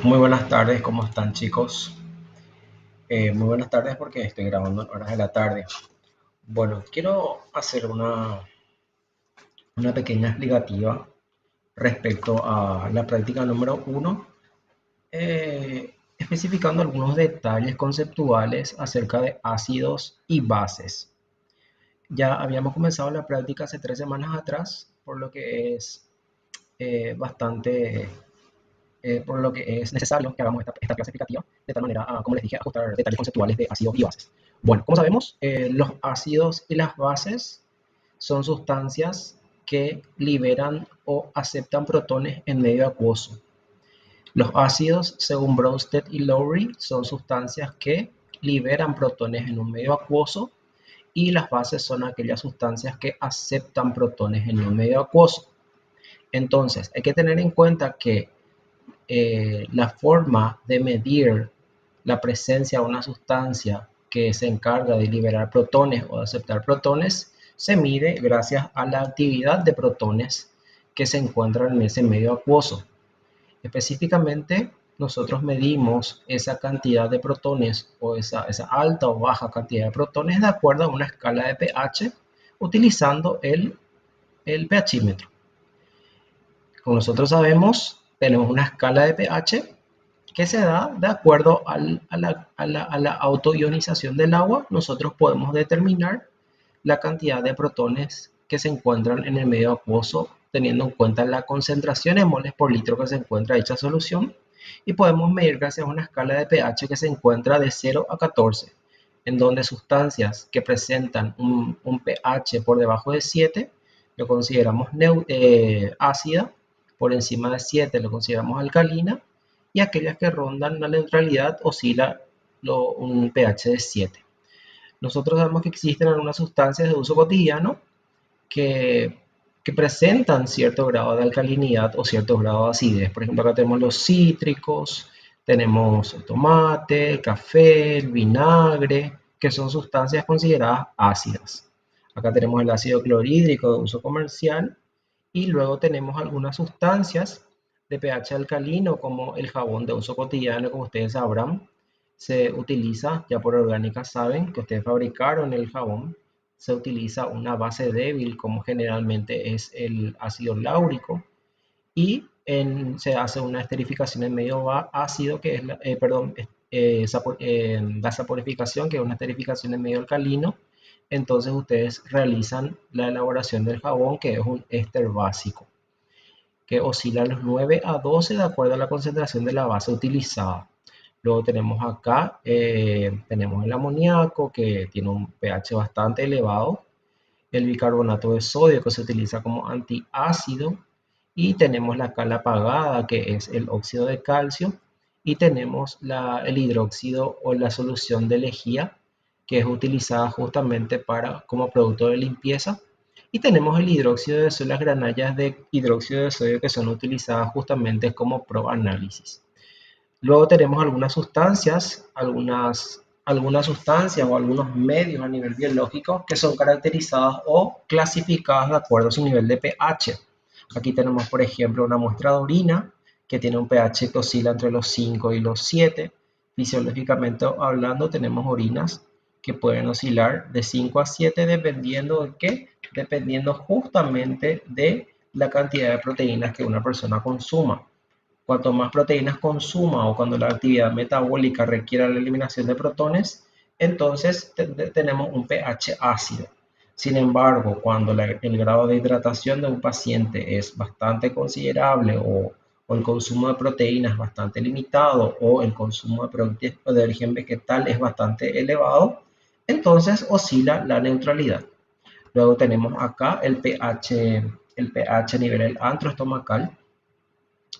Muy buenas tardes, ¿cómo están chicos? Muy buenas tardes porque estoy grabando en horas de la tarde. Bueno, quiero hacer una pequeña explicativa respecto a la práctica número uno, especificando algunos detalles conceptuales acerca de ácidos y bases. Ya habíamos comenzado la práctica hace 3 semanas atrás, por lo que es bastante por lo que es necesario que hagamos esta clase explicativa, de tal manera, como les dije, ajustar detalles conceptuales de ácidos y bases. Bueno, como sabemos, los ácidos y las bases son sustancias que liberan o aceptan protones en medio acuoso. Los ácidos, según Bronsted y Lowry, son sustancias que liberan protones en un medio acuoso, y las bases son aquellas sustancias que aceptan protones en un medio acuoso. Entonces, hay que tener en cuenta que la forma de medir la presencia de una sustancia que se encarga de liberar protones o de aceptar protones se mide gracias a la actividad de protones que se encuentran en ese medio acuoso. Específicamente, nosotros medimos esa cantidad de protones o esa alta o baja cantidad de protones de acuerdo a una escala de pH utilizando el pHímetro. Como nosotros sabemos, tenemos una escala de pH que se da de acuerdo a la autoionización del agua. Nosotros podemos determinar la cantidad de protones que se encuentran en el medio acuoso teniendo en cuenta la concentración en moles por litro que se encuentra dicha solución, y podemos medir gracias a una escala de pH que se encuentra de 0 a 14, en donde sustancias que presentan un pH por debajo de 7 lo consideramos ácida, por encima de 7 lo consideramos alcalina, y aquellas que rondan la neutralidad oscila un pH de 7. Nosotros sabemos que existen algunas sustancias de uso cotidiano que, que presentan cierto grado de alcalinidad o cierto grado de acidez. Por ejemplo, acá tenemos los cítricos, tenemos el tomate, el café, el vinagre, que son sustancias consideradas ácidas. Acá tenemos el ácido clorhídrico de uso comercial, y luego tenemos algunas sustancias de pH alcalino como el jabón de uso cotidiano. Como ustedes sabrán, se utiliza, ya por orgánica saben que ustedes fabricaron el jabón, se utiliza una base débil como generalmente es el ácido láurico, y se hace una esterificación en medio ácido que es la saponificación, que es una esterificación en medio alcalino. Entonces ustedes realizan la elaboración del jabón, que es un éster básico que oscila los 9 a 12 de acuerdo a la concentración de la base utilizada. Luego tenemos acá, tenemos el amoníaco, que tiene un pH bastante elevado, el bicarbonato de sodio, que se utiliza como antiácido, y tenemos la cal apagada, que es el óxido de calcio, y tenemos el hidróxido o la solución de lejía, que es utilizada justamente como producto de limpieza, y tenemos el hidróxido de sodio, las granallas de hidróxido de sodio que son utilizadas justamente como proanálisis. Luego tenemos algunas sustancias o algunos medios a nivel biológico que son caracterizadas o clasificadas de acuerdo a su nivel de pH. Aquí tenemos, por ejemplo, una muestra de orina que tiene un pH que oscila entre los 5 y los 7. Fisiológicamente hablando, tenemos orinas que pueden oscilar de 5 a 7 dependiendo de qué, dependiendo justamente de la cantidad de proteínas que una persona consuma. Cuanto más proteínas consuma o cuando la actividad metabólica requiera la eliminación de protones, entonces tenemos un pH ácido. Sin embargo, cuando el grado de hidratación de un paciente es bastante considerable, o el consumo de proteínas es bastante limitado, o el consumo de productos de origen vegetal es bastante elevado, entonces oscila la neutralidad. Luego tenemos acá el pH a nivel antroestomacal,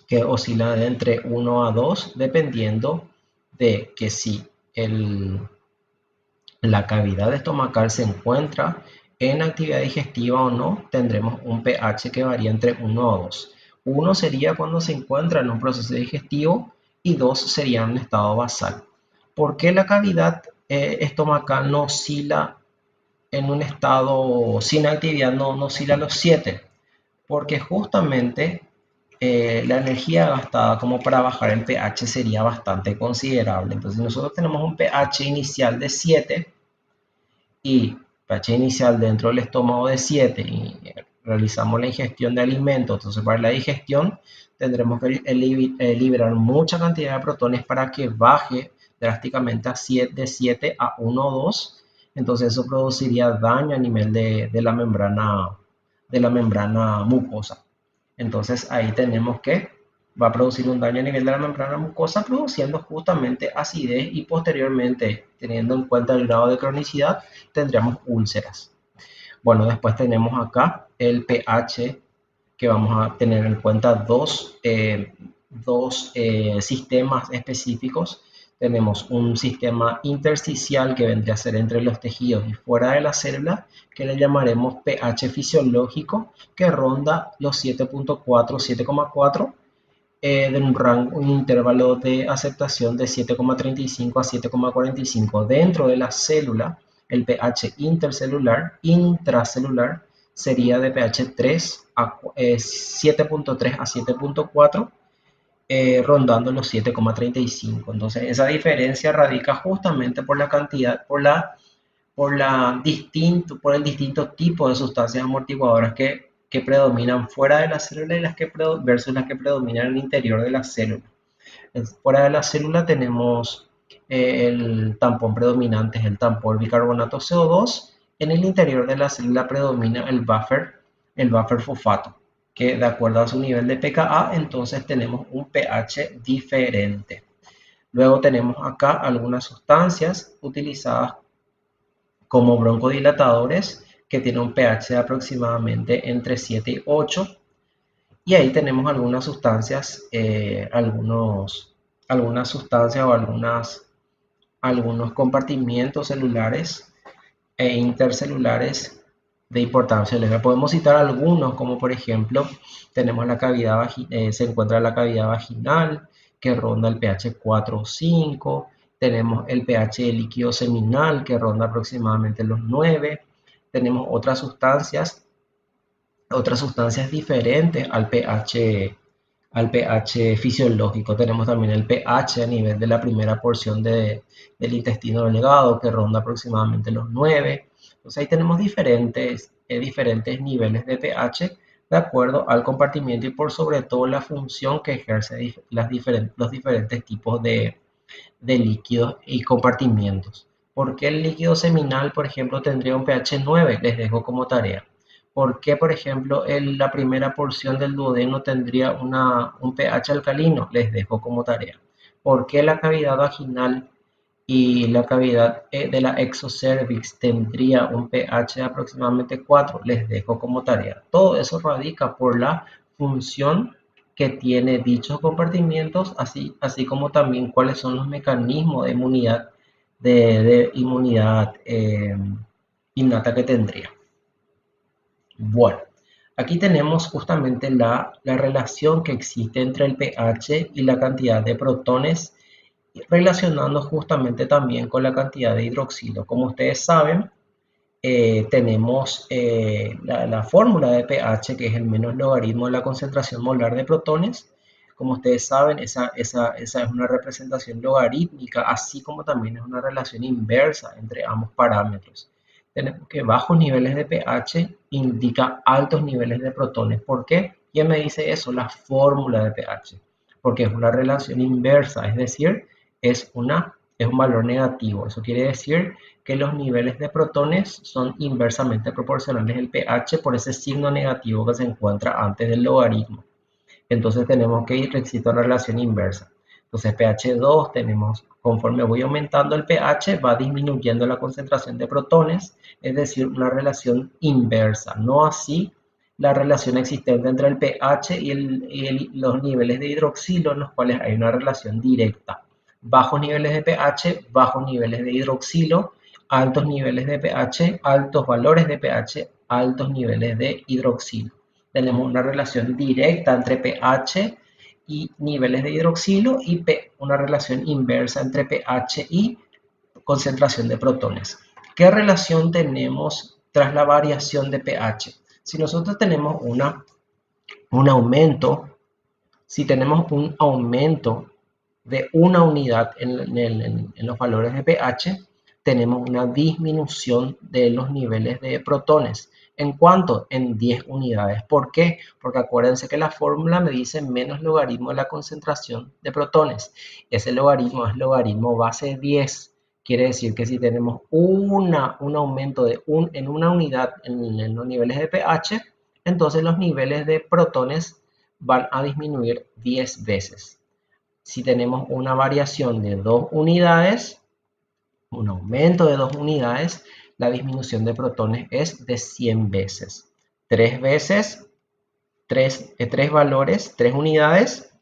que oscila de entre 1 a 2, dependiendo de que si la cavidad estomacal se encuentra en actividad digestiva o no, tendremos un pH que varía entre 1 a 2. 1 sería cuando se encuentra en un proceso digestivo, y 2 sería en un estado basal. ¿Por qué la cavidad estomacal no oscila en un estado sin actividad, no oscila a los 7? Porque justamente la energía gastada como para bajar el pH sería bastante considerable. Entonces, si nosotros tenemos un pH inicial de 7 y pH inicial dentro del estómago de 7 y realizamos la ingestión de alimentos, entonces para la digestión tendremos que liberar mucha cantidad de protones para que baje drásticamente de 7 a 1 o 2. Entonces eso produciría daño a nivel de la membrana mucosa. Entonces ahí tenemos que va a producir un daño a nivel de la membrana mucosa, produciendo justamente acidez y posteriormente, teniendo en cuenta el grado de cronicidad, tendríamos úlceras. Bueno, después tenemos acá el pH, que vamos a tener en cuenta dos sistemas específicos. Tenemos un sistema intersticial que vendría a ser entre los tejidos y fuera de la célula, que le llamaremos pH fisiológico, que ronda los 7.4, 7,4 de un intervalo de aceptación de 7,35 a 7,45. Dentro de la célula, el pH intracelular, sería de pH 7.3 a 7.4, rondando los 7,35. Entonces, esa diferencia radica justamente por la cantidad, por el distinto tipo de sustancias amortiguadoras que predominan fuera de la célula y versus las que predominan en el interior de la célula. Fuera de la célula tenemos el tampón predominante, es el tampón bicarbonato CO2. En el interior de la célula predomina el buffer fosfato, que de acuerdo a su nivel de pKa, entonces tenemos un pH diferente. Luego tenemos acá algunas sustancias utilizadas como broncodilatadores, que tienen un pH de aproximadamente entre 7 y 8. Y ahí tenemos algunas sustancias, algunas sustancias o algunos compartimientos celulares e intercelulares de importancia leve. Podemos citar algunos, como por ejemplo, tenemos la cavidad, se encuentra la cavidad vaginal, que ronda el pH 4 o 5. Tenemos el pH del líquido seminal, que ronda aproximadamente los 9. Tenemos otras sustancias diferentes al pH fisiológico. Tenemos también el pH a nivel de la primera porción del intestino delgado, que ronda aproximadamente los 9. Entonces ahí tenemos diferentes niveles de pH de acuerdo al compartimiento y por sobre todo la función que ejerce los diferentes tipos de líquidos y compartimientos. ¿Por qué el líquido seminal, por ejemplo, tendría un pH 9? Les dejo como tarea. ¿Por qué, por ejemplo, la primera porción del duodeno tendría un pH alcalino? Les dejo como tarea. ¿Por qué la cavidad vaginal y la cavidad de la exocervix tendría un pH de aproximadamente 4? Les dejo como tarea. Todo eso radica por la función que tiene dichos compartimientos, así como también cuáles son los mecanismos de inmunidad innata que tendría. Bueno, aquí tenemos justamente la relación que existe entre el pH y la cantidad de protones, relacionando justamente también con la cantidad de hidroxilo. Como ustedes saben, tenemos la fórmula de pH, que es el menos logaritmo de la concentración molar de protones. Como ustedes saben, esa es una representación logarítmica, así como también es una relación inversa entre ambos parámetros. Tenemos que bajos niveles de pH indica altos niveles de protones. ¿Por qué? ¿Quién me dice eso? La fórmula de pH. Porque es una relación inversa, es decir, es un valor negativo. Eso quiere decir que los niveles de protones son inversamente proporcionales al pH por ese signo negativo que se encuentra antes del logaritmo. Entonces tenemos que ir a una relación inversa. Entonces pH 2 tenemos, conforme voy aumentando el pH, va disminuyendo la concentración de protones, es decir, una relación inversa. No así la relación existente entre el pH y los niveles de hidroxilo, en los cuales hay una relación directa. Bajos niveles de pH, bajos niveles de hidroxilo, altos niveles de pH, altos valores de pH, altos niveles de hidroxilo. Tenemos una relación directa entre pH y niveles de hidroxilo y una relación inversa entre pH y concentración de protones. ¿Qué relación tenemos tras la variación de pH? Si nosotros tenemos un aumento Si tenemos un aumento de una unidad en los valores de pH, tenemos una disminución de los niveles de protones. ¿En cuánto? En 10 unidades. ¿Por qué? Porque acuérdense que la fórmula me dice menos logaritmo de la concentración de protones. Ese logaritmo es logaritmo base 10. Quiere decir que si tenemos un aumento en una unidad en los niveles de pH, entonces los niveles de protones van a disminuir 10 veces. Si tenemos una variación de 2 unidades, un aumento de 2 unidades, la disminución de protones es de 100 veces. 3 veces, 3 valores, 3 unidades,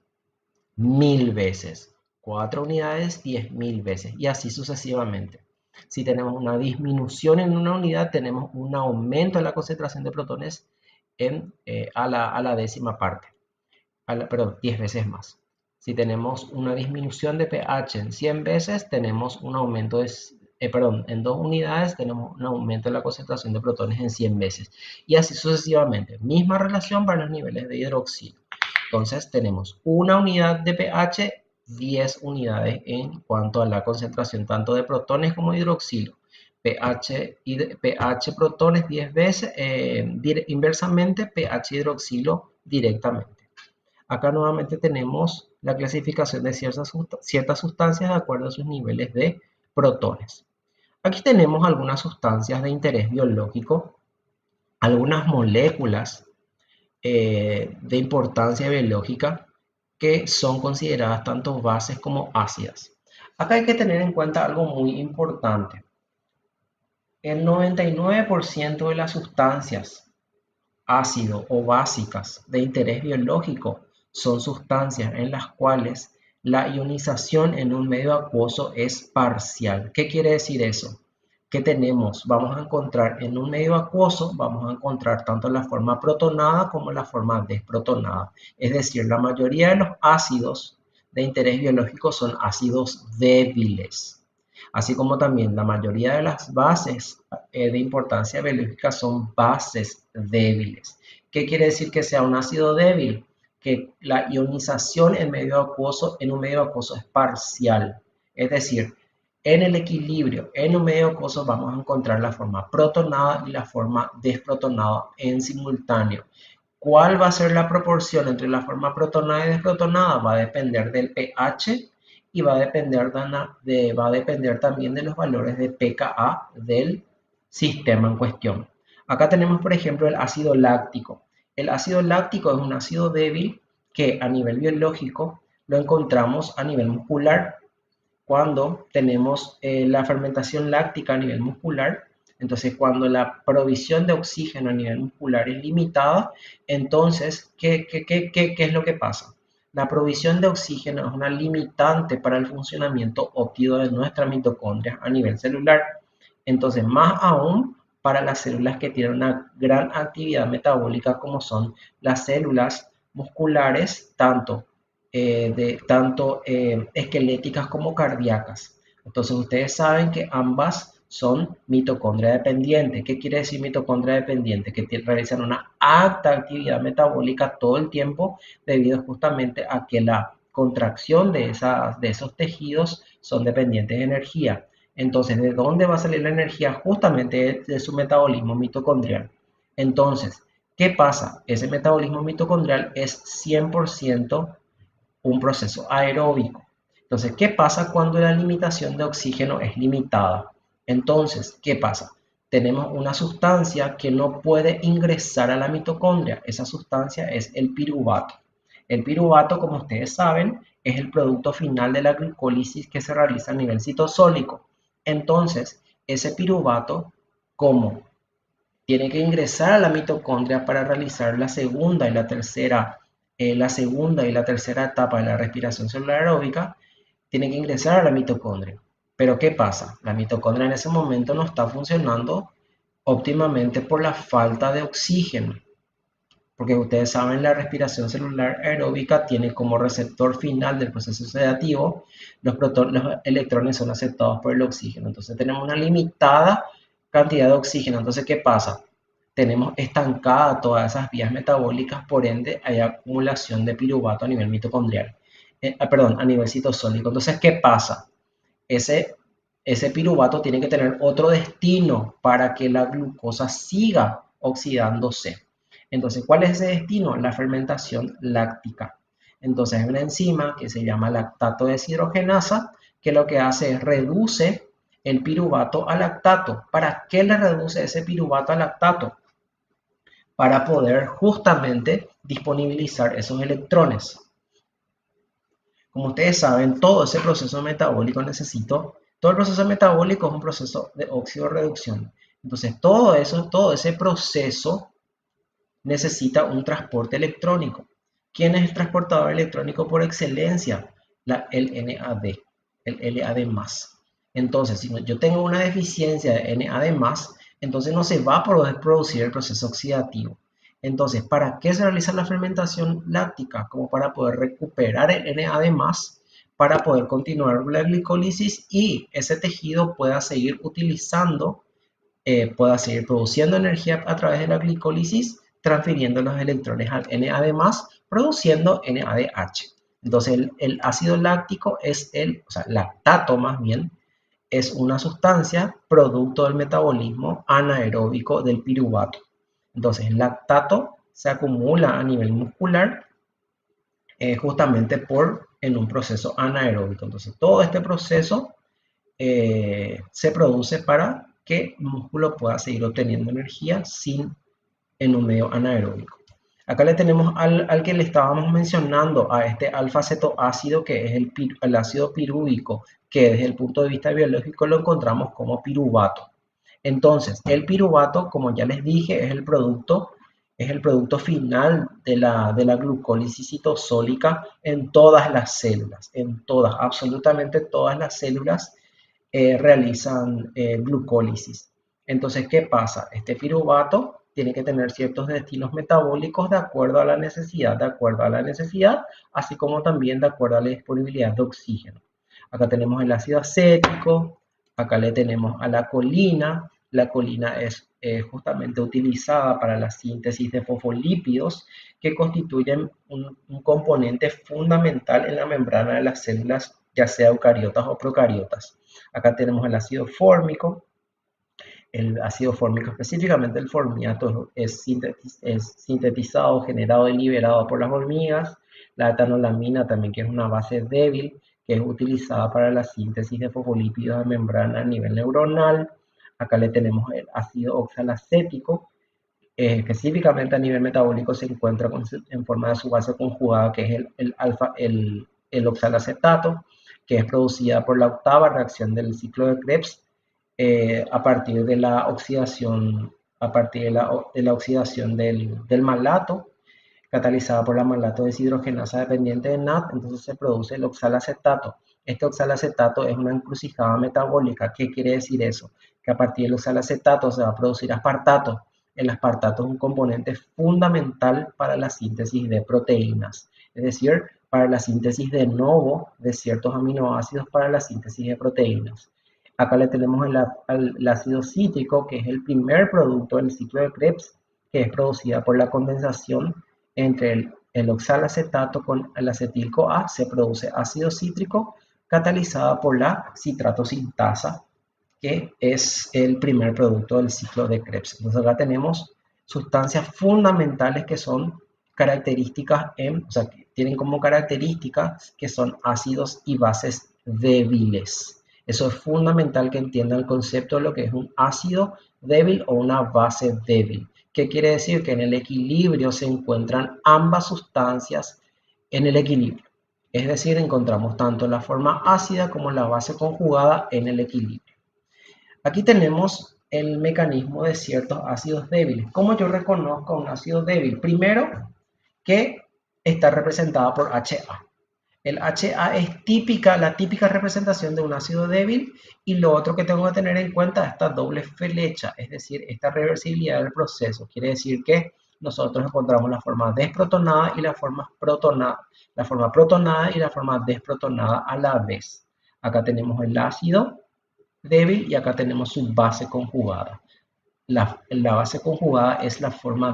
1000 veces. 4 unidades, 10.000 veces. Y así sucesivamente. Si tenemos una disminución en una unidad, tenemos un aumento en la concentración de protones a la décima parte. Perdón, 10 veces más. Si tenemos una disminución de pH en 100 veces, tenemos un aumento en 2 unidades tenemos un aumento en la concentración de protones en 100 veces. Y así sucesivamente. Misma relación para los niveles de hidroxilo. Entonces tenemos una unidad de pH, 10 unidades en cuanto a la concentración tanto de protones como de hidroxilo. pH protones 10 veces, inversamente pH hidroxilo directamente. Acá nuevamente tenemos la clasificación de ciertas sustancias de acuerdo a sus niveles de protones. Aquí tenemos algunas sustancias de interés biológico, algunas moléculas de importancia biológica que son consideradas tanto bases como ácidas. Acá hay que tener en cuenta algo muy importante. El 99% de las sustancias ácido o básicas de interés biológico son sustancias en las cuales la ionización en un medio acuoso es parcial. ¿Qué quiere decir eso? Que vamos a encontrar en un medio acuoso, vamos a encontrar tanto la forma protonada como la forma desprotonada. Es decir, la mayoría de los ácidos de interés biológico son ácidos débiles. Así como también la mayoría de las bases de importancia biológica son bases débiles. ¿Qué quiere decir que sea un ácido débil? Que la ionización en un medio acuoso es parcial. Es decir, en el equilibrio, en un medio acuoso vamos a encontrar la forma protonada y la forma desprotonada en simultáneo. ¿Cuál va a ser la proporción entre la forma protonada y desprotonada? Va a depender del pH y va a depender también de los valores de pKa del sistema en cuestión. Acá tenemos, por ejemplo, el ácido láctico. El ácido láctico es un ácido débil que a nivel biológico lo encontramos a nivel muscular. Cuando tenemos la fermentación láctica a nivel muscular, entonces cuando la provisión de oxígeno a nivel muscular es limitada, entonces, ¿qué es lo que pasa? La provisión de oxígeno es una limitante para el funcionamiento óptimo de nuestras mitocondrias a nivel celular. Entonces, más aún para las células que tienen una gran actividad metabólica como son las células musculares, tanto esqueléticas como cardíacas. Entonces, ustedes saben que ambas son mitocondria dependientes. ¿Qué quiere decir mitocondria dependiente? Que realizan una alta actividad metabólica todo el tiempo debido justamente a que la contracción de esos tejidos son dependientes de energía. Entonces, ¿de dónde va a salir la energía? Justamente de su metabolismo mitocondrial. Entonces, ¿qué pasa? Ese metabolismo mitocondrial es 100% un proceso aeróbico. Entonces, ¿qué pasa cuando la limitación de oxígeno es limitada? Entonces, ¿qué pasa? Tenemos una sustancia que no puede ingresar a la mitocondria. Esa sustancia es el piruvato. El piruvato, como ustedes saben, es el producto final de la glicólisis que se realiza a nivel citosólico. Entonces, ese piruvato, ¿cómo? Tiene que ingresar a la mitocondria para realizar la segunda y la tercera etapa de la respiración celular aeróbica, tiene que ingresar a la mitocondria. Pero ¿qué pasa? La mitocondria en ese momento no está funcionando óptimamente por la falta de oxígeno. Porque ustedes saben, la respiración celular aeróbica tiene como receptor final del proceso sedativo, los electrones son aceptados por el oxígeno. Entonces tenemos una limitada cantidad de oxígeno. Entonces, ¿qué pasa? tenemos estancada todas esas vías metabólicas, por ende hay acumulación de piruvato a nivel mitocondrial, perdón, a nivel citosólico. Entonces, ¿qué pasa? Ese piruvato tiene que tener otro destino para que la glucosa siga oxidándose. Entonces, ¿cuál es ese destino? La fermentación láctica. Entonces, hay una enzima que se llama lactato deshidrogenasa que lo que hace es reduce el piruvato a lactato. ¿Para qué le reduce ese piruvato a lactato? Para poder justamente disponibilizar esos electrones. Como ustedes saben, todo ese proceso metabólico todo el proceso metabólico es un proceso de óxido-reducción. Entonces, todo ese proceso necesita un transporte electrónico. ¿Quién es el transportador electrónico por excelencia? El NAD, el LAD+. Entonces, si yo tengo una deficiencia de NAD+, entonces no se va a poder producir el proceso oxidativo. Entonces, ¿para qué se realiza la fermentación láctica? Como para poder recuperar el NAD+, para poder continuar la glicólisis y ese tejido pueda seguir pueda seguir produciendo energía a través de la glicólisis, transfiriendo los electrones al NAD+, produciendo NADH. Entonces, el ácido láctico o sea, lactato más bien, es una sustancia producto del metabolismo anaeróbico del piruvato. Entonces, el lactato se acumula a nivel muscular justamente en un proceso anaeróbico. Entonces, todo este proceso se produce para que el músculo pueda seguir obteniendo energía en un medio anaeróbico. Acá le tenemos al que le estábamos mencionando, a este alfa-cetoácido, que es el ácido pirúvico, que desde el punto de vista biológico lo encontramos como piruvato. Entonces, el piruvato, como ya les dije, es el producto final de la glucólisis citosólica en todas las células, absolutamente todas las células realizan glucólisis. Entonces, ¿qué pasa? Este piruvato tiene que tener ciertos destinos metabólicos de acuerdo a la necesidad, así como también de acuerdo a la disponibilidad de oxígeno. Acá tenemos el ácido acético, acá le tenemos a la colina. La colina es justamente utilizada para la síntesis de fosfolípidos que constituyen un componente fundamental en la membrana de las células, ya sea eucariotas o procariotas. Acá tenemos el ácido fórmico. El ácido fórmico, específicamente el formiato, es sintetizado, generado y liberado por las hormigas. La etanolamina también, que es una base débil, que es utilizada para la síntesis de fosfolípidos de membrana a nivel neuronal. Acá le tenemos el ácido oxalacético, específicamente a nivel metabólico se encuentra en forma de su base conjugada, que es el oxalacetato, que es producida por la octava reacción del ciclo de Krebs a partir de la oxidación, del malato, catalizada por la malato deshidrogenasa dependiente de NAD. Entonces se produce el oxalacetato. Este oxalacetato es una encrucijada metabólica. ¿Qué quiere decir eso? Que a partir del oxalacetato se va a producir aspartato. El aspartato es un componente fundamental para la síntesis de proteínas, es decir, para la síntesis de novo de ciertos aminoácidos para la síntesis de proteínas. Acá le tenemos el ácido cítrico, que es el primer producto del ciclo de Krebs, que es producida por la condensación entre el oxalacetato con el acetil-CoA. Se produce ácido cítrico catalizada por la citratosintasa, que es el primer producto del ciclo de Krebs. Entonces acá tenemos sustancias fundamentales que son características, o sea, que tienen como características que son ácidos y bases débiles. Eso es fundamental que entiendan el concepto de lo que es un ácido débil o una base débil. ¿Qué quiere decir? Que en el equilibrio se encuentran ambas sustancias en el equilibrio. Es decir, encontramos tanto la forma ácida como la base conjugada en el equilibrio. Aquí tenemos el mecanismo de ciertos ácidos débiles. ¿Cómo yo reconozco un ácido débil? Primero, que está representada por HA. El HA es la típica representación de un ácido débil, y lo otro que tengo que tener en cuenta es esta doble flecha, es decir, esta reversibilidad del proceso. Quiere decir que nosotros encontramos la forma desprotonada y la forma protonada, y la forma desprotonada a la vez. Acá tenemos el ácido débil y acá tenemos su base conjugada. La base conjugada es la forma